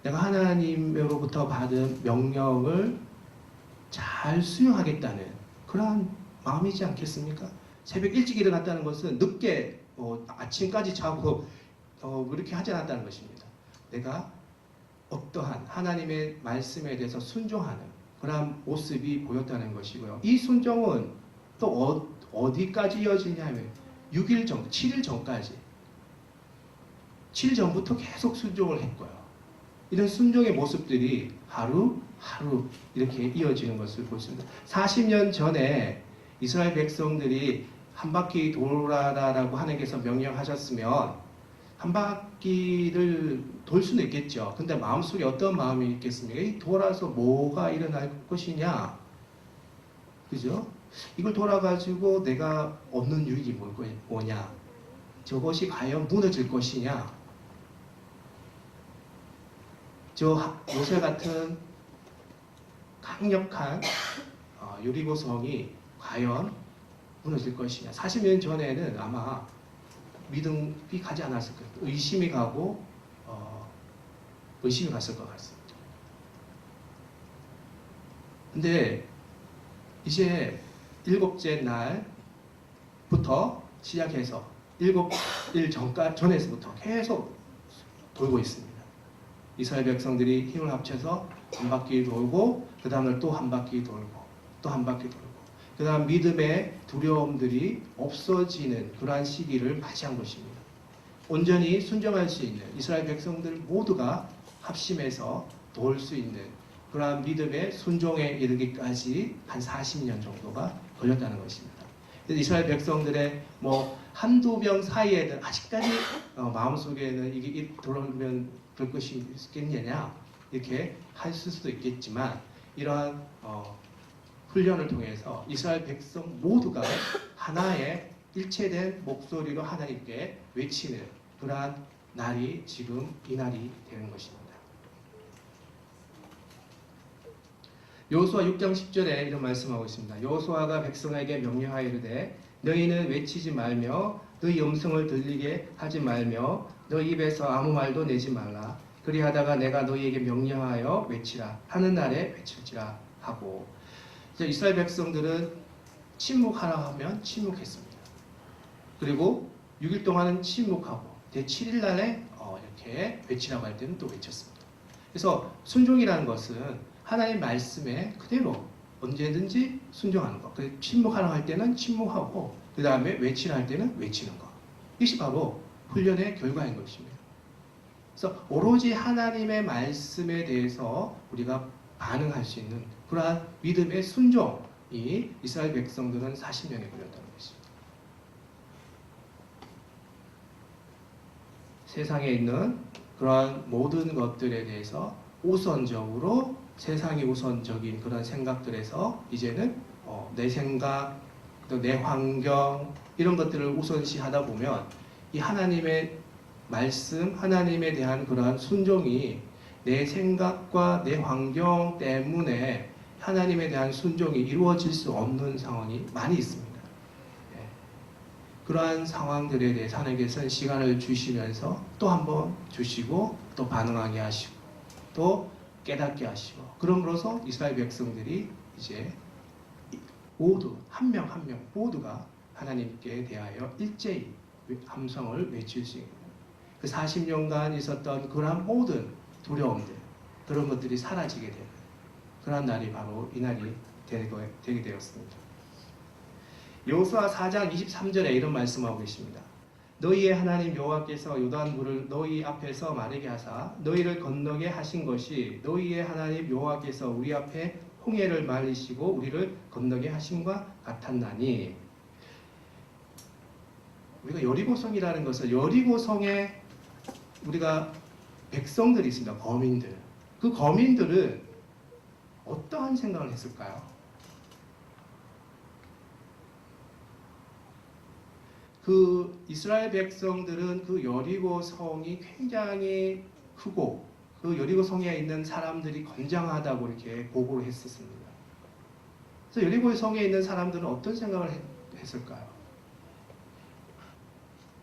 내가 하나님으로부터 받은 명령을 잘 수용하겠다는 그러한 마음이지 않겠습니까? 새벽 일찍 일어났다는 것은 늦게 아침까지 자고 그렇게 하지 않았다는 것입니다. 내가 어떠한 하나님의 말씀에 대해서 순종하는 그러한 모습이 보였다는 것이고요. 이 순종은 또 어디까지 이어지냐면 6일 전, 7일 전까지 7일 전부터 계속 순종을 했고요. 이런 순종의 모습들이 하루하루 이렇게 이어지는 것을 볼 수 있습니다. 40년 전에 이스라엘 백성들이 한 바퀴 돌아라라고 하나님께서 명령하셨으면 한 바퀴를 돌 수는 있겠죠. 근데 마음속에 어떤 마음이 있겠습니까? 이 돌아서 뭐가 일어날 것이냐? 그죠? 이걸 돌아가지고 내가 얻는 유익이 뭐냐? 저것이 과연 무너질 것이냐? 저 요새 같은 강력한 여리고성이 과연 무너질 것이냐. 40년 전에는 아마 믿음이 가지 않았을 거예요. 의심이 갔을 것 같습니다. 근데 이제 7째 날부터 시작해서 7일 전에서부터 계속 돌고 있습니다. 이스라엘 백성들이 힘을 합쳐서 한 바퀴 돌고 그 다음날 또 한 바퀴 돌고 또 한 바퀴 돌고 그 다음 믿음의 두려움들이 없어지는 그러한 시기를 맞이한 것입니다. 온전히 순종할 수 있는 이스라엘 백성들 모두가 합심해서 도울 수 있는 그러한 믿음의 순종에 이르기까지 한 40년 정도가 걸렸다는 것입니다. 이스라엘 백성들의 한두 명 사이에는 아직까지 마음속에는 이게 돌아오면 그럴 것이 있겠느냐 이렇게 했을 수도 있겠지만 이러한 훈련을 통해서 이스라엘 백성 모두가 하나의 일체된 목소리로 하나님께 외치는 그러한 날이 지금 이 날이 되는 것입니다. 여호수아 6장 10절에 이런 말씀하고 있습니다. 여호수아가 백성에게 명령하여 이르되 너희는 외치지 말며 너희 음성을 들리게 하지 말며 너희 입에서 아무 말도 내지 말라. 그리하다가 내가 너희에게 명령하여 외치라 하는 날에 외칠지라 하고 이스라엘 백성들은 침묵하라 하면 침묵했습니다. 그리고 6일 동안은 침묵하고 제7일 날에 이렇게 외치라고 할 때는 또 외쳤습니다. 그래서 순종이라는 것은 하나님의 말씀에 그대로 언제든지 순종하는 것. 침묵하라 할 때는 침묵하고 그 다음에 외치라 할 때는 외치는 것. 이것이 바로 훈련의 결과인 것입니다. 그래서 오로지 하나님의 말씀에 대해서 우리가 반응할 수 있는 그러한 믿음의 순종이 이스라엘 백성들은 40년에 걸렸다는 것입니다. 세상에 있는 그러한 모든 것들에 대해서 우선적으로 세상이 우선적인 그런 생각들에서 이제는 내 생각, 또 내 환경 이런 것들을 우선시하다 보면 이 하나님의 말씀, 하나님에 대한 그러한 순종이 내 생각과 내 환경 때문에 하나님에 대한 순종이 이루어질 수 없는 상황이 많이 있습니다. 예. 그러한 상황들에 대해서 하나님께서는 시간을 주시면서 또 한 번 주시고 또 반응하게 하시고 또 깨닫게 하시고 그럼으로써 이스라엘 백성들이 이제 모두 한 명 한 명 모두가 하나님께 대하여 일제히 함성을 외칠 수 있는 그 40년간 있었던 그러한 모든 두려움들 그런 것들이 사라지게 되는 그런 날이 바로 이 날이 되게 되었습니다. 여호수아 4장 23절에 이런 말씀하고 계십니다. 너희의 하나님 여호와께서 요단물을 너희 앞에서 마르게 하사 너희를 건너게 하신 것이 너희의 하나님 여호와께서 우리 앞에 홍해를 말리시고 우리를 건너게 하심과 같았나니. 우리가 여리고성이라는 것은 여리고성에 우리가 백성들이 있습니다. 거민들. 그 거민들은 어떠한 생각을 했을까요? 그 이스라엘 백성들은 그 여리고성이 굉장히 크고 그 여리고성에 있는 사람들이 건장하다고 이렇게 보고를 했었습니다. 그래서 여리고성에 있는 사람들은 어떤 생각을 했을까요?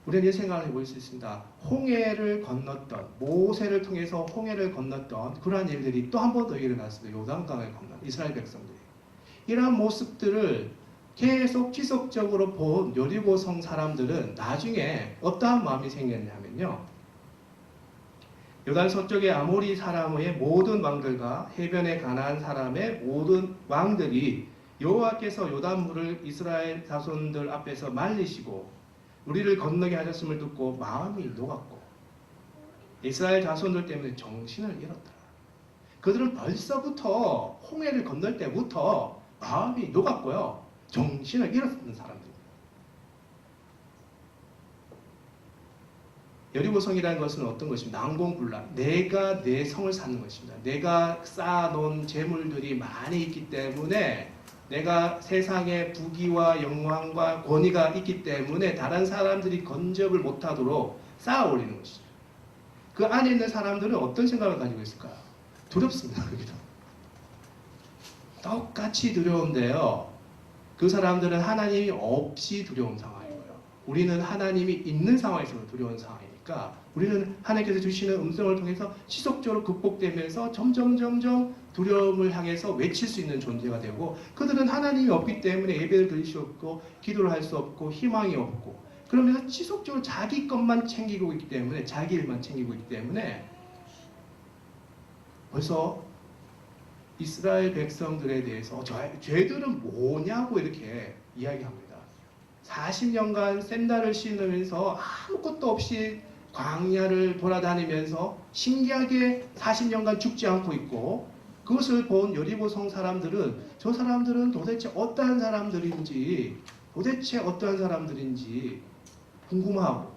우리는 이 생각을 해볼 수 있습니다. 홍해를 건넜던 모세를 통해서 홍해를 건넜던 그러한 일들이 또 한 번 더 일어났습니다. 요단강을 건넌 이스라엘 백성들이 이러한 모습들을 계속 지속적으로 본 여리고성 사람들은 나중에 어떠한 마음이 생겼냐면요. 요단 서쪽의 아모리 사람의 모든 왕들과 해변에 가나안 사람의 모든 왕들이 여호와께서 요단물을 이스라엘 자손들 앞에서 말리시고 우리를 건너게 하셨음을 듣고 마음이 녹았고 이스라엘 자손들 때문에 정신을 잃었더라. 그들은 벌써부터 홍해를 건널 때부터 마음이 녹았고요. 정신을 잃었던 사람들입니다. 여리고성이라는 것은 어떤 것입니까? 난공불락. 내가 내 성을 쌓는 것입니다. 내가 쌓아놓은 재물들이 많이 있기 때문에 내가 세상에 부귀와 영광과 권위가 있기 때문에 다른 사람들이 건접을 못하도록 쌓아 올리는 것이죠. 그 안에 있는 사람들은 어떤 생각을 가지고 있을까요? 두렵습니다. 똑같이 두려운데요. 그 사람들은 하나님이 없이 두려운 상황이고요. 우리는 하나님이 있는 상황에서 두려운 상황이니까 우리는 하나님께서 주시는 음성을 통해서 지속적으로 극복되면서 점점 두려움을 향해서 외칠 수 있는 존재가 되고 그들은 하나님이 없기 때문에 예배를 드릴 수 없고 기도를 할 수 없고 희망이 없고 그러면서 지속적으로 자기 것만 챙기고 있기 때문에 자기 일만 챙기고 있기 때문에 벌써 이스라엘 백성들에 대해서 죄들은 뭐냐고 이렇게 이야기합니다. 40년간 샌달을 신으면서 아무것도 없이 광야를 돌아다니면서 신기하게 40년간 죽지 않고 있고 그것을 본 여리고성 사람들은 저 사람들은 도대체 어떠한 사람들인지 궁금하고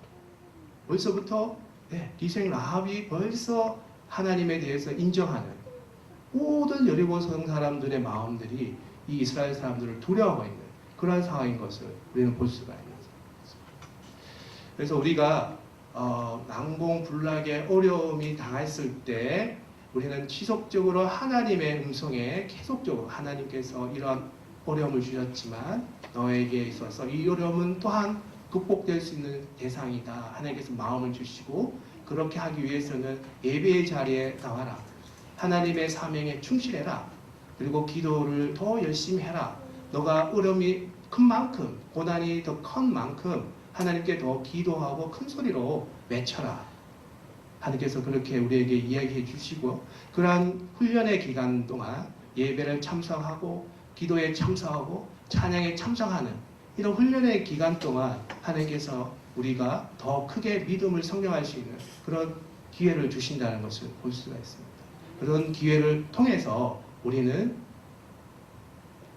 벌써부터 기생 라합이 벌써 하나님에 대해서 인정하는 모든 여리고성 사람들의 마음들이 이 이스라엘 사람들을 두려워하고 있는 그런 상황인 것을 우리는 볼 수가 있는 것입니다. 그래서 우리가 난공불락의 어려움이 당했을 때 우리는 지속적으로 하나님의 음성에 계속적으로 하나님께서 이러한 어려움을 주셨지만 너에게 있어서 이 어려움은 또한 극복될 수 있는 대상이다. 하나님께서 마음을 주시고 그렇게 하기 위해서는 예배의 자리에 나와라. 하나님의 사명에 충실해라. 그리고 기도를 더 열심히 해라. 너가 어려움이 큰 만큼 고난이 더 큰 만큼 하나님께 더 기도하고 큰 소리로 외쳐라. 하나님께서 그렇게 우리에게 이야기해 주시고 그러한 훈련의 기간 동안 예배를 참석하고 기도에 참석하고 찬양에 참석하는 이런 훈련의 기간 동안 하나님께서 우리가 더 크게 믿음을 성장할 수 있는 그런 기회를 주신다는 것을 볼 수가 있습니다. 그런 기회를 통해서 우리는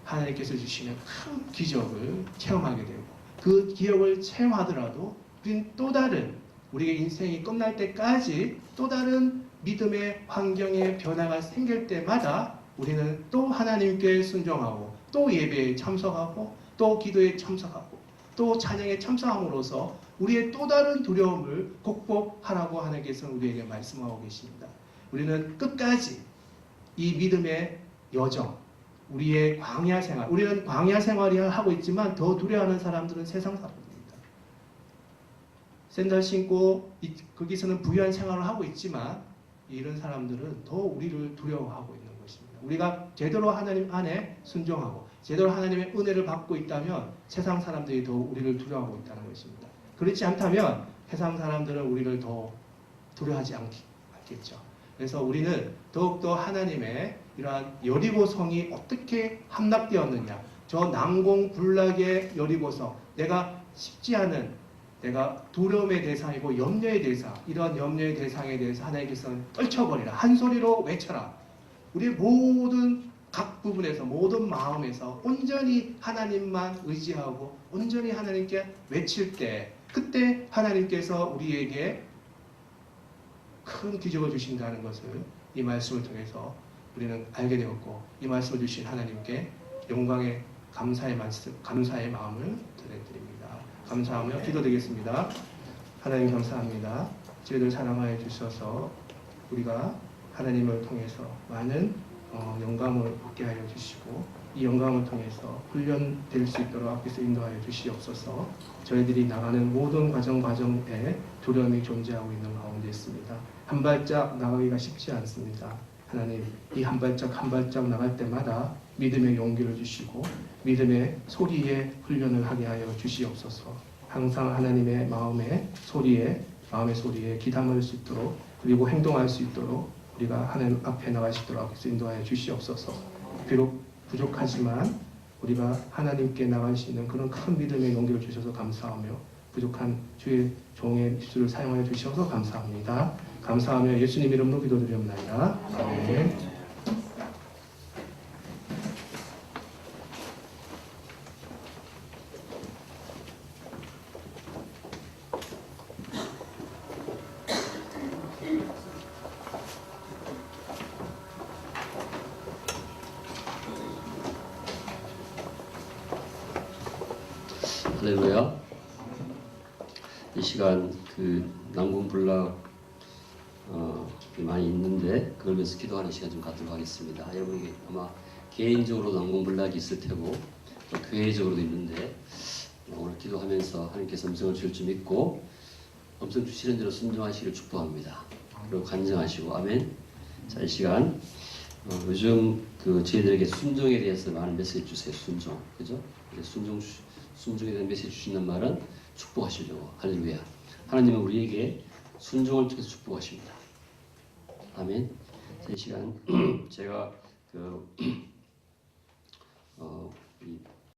하나님께서 주시는 큰 기적을 체험하게 되고 그 기적을 체험하더라도 우리는 또 다른 우리의 인생이 끝날 때까지 또 다른 믿음의 환경의 변화가 생길 때마다 우리는 또 하나님께 순종하고 또 예배에 참석하고 또 기도에 참석하고 또 찬양에 참석함으로써 우리의 또 다른 두려움을 극복하라고 하나님께서는 우리에게 말씀하고 계십니다. 우리는 끝까지 이 믿음의 여정, 우리의 광야 생활, 우리는 광야 생활을 하고 있지만 더 두려워하는 사람들은 세상 사람입니다. 샌들 신고 거기서는 부유한 생활을 하고 있지만 이런 사람들은 더 우리를 두려워하고 있는 것입니다. 우리가 제대로 하나님 안에 순종하고 제대로 하나님의 은혜를 받고 있다면 세상 사람들이 더 우리를 두려워하고 있다는 것입니다. 그렇지 않다면 세상 사람들은 우리를 더 두려워하지 않겠죠. 그래서 우리는 더욱더 하나님의 이러한 여리고성이 어떻게 함락되었느냐, 저 난공불락의 여리고성, 내가 쉽지 않은, 내가 두려움의 대상이고 염려의 대상, 이런 염려의 대상에 대해서 하나님께서는 떨쳐버리라, 한 소리로 외쳐라. 우리 모든 각 부분에서, 모든 마음에서 온전히 하나님만 의지하고 온전히 하나님께 외칠 때, 그때 하나님께서 우리에게 큰 기적을 주신다는 것을 이 말씀을 통해서 우리는 알게 되었고, 이 말씀을 주신 하나님께 영광의 감사의 마음을 드립니다. 감사하며 기도드리겠습니다. 하나님 감사합니다. 저희들 사랑하여 주셔서 우리가 하나님을 통해서 많은 영감을 얻게 하여 주시고, 이 영감을 통해서 훈련될 수 있도록 앞에서 인도하여 주시옵소서. 저희들이 나가는 모든 과정에 두려움이 존재하고 있는 가운데 있습니다. 한 발짝 나가기가 쉽지 않습니다. 하나님, 이 한 발짝 나갈 때마다 믿음의 용기를 주시고 믿음의 소리에 훈련을 하게 하여 주시옵소서. 항상 하나님의 마음의 소리에 귀담을 수 있도록, 그리고 행동할 수 있도록 우리가 하나님 앞에 나갈 수 있도록 앞에서 인도하여 주시옵소서. 비록 부족하지만 우리가 하나님께 나갈 수 있는 그런 큰 믿음의 용기를 주셔서 감사하며, 부족한 주의 종의 입술을 사용하여 주셔서 감사합니다. 감사하며 예수님 이름으로 기도드리옵나이다. 아멘. 할렐루야. 이 시간 난공불락 많이 있는데 그걸 위해서 기도하는 시간 좀 갖도록 하겠습니다. 여러분에게 아마 개인적으로 난공불락이 있을 테고 또 교회적으로도 있는데 오늘 기도하면서 하나님께서 음성을 주실 줄 믿고 음성 주시는 대로 순종하시기를 축복합니다. 그리고 간증하시고 아멘. 자, 이 시간 요즘 저희들에게 순종에 대해서 많은 메시지 주세요. 순종, 그죠? 순종에 대한 메시지 주신다는 말은 축복하시려고. 할렐루야. 하나님은 우리에게 순종을 통해서 축복하십니다. 아멘. 이 시간 제가 이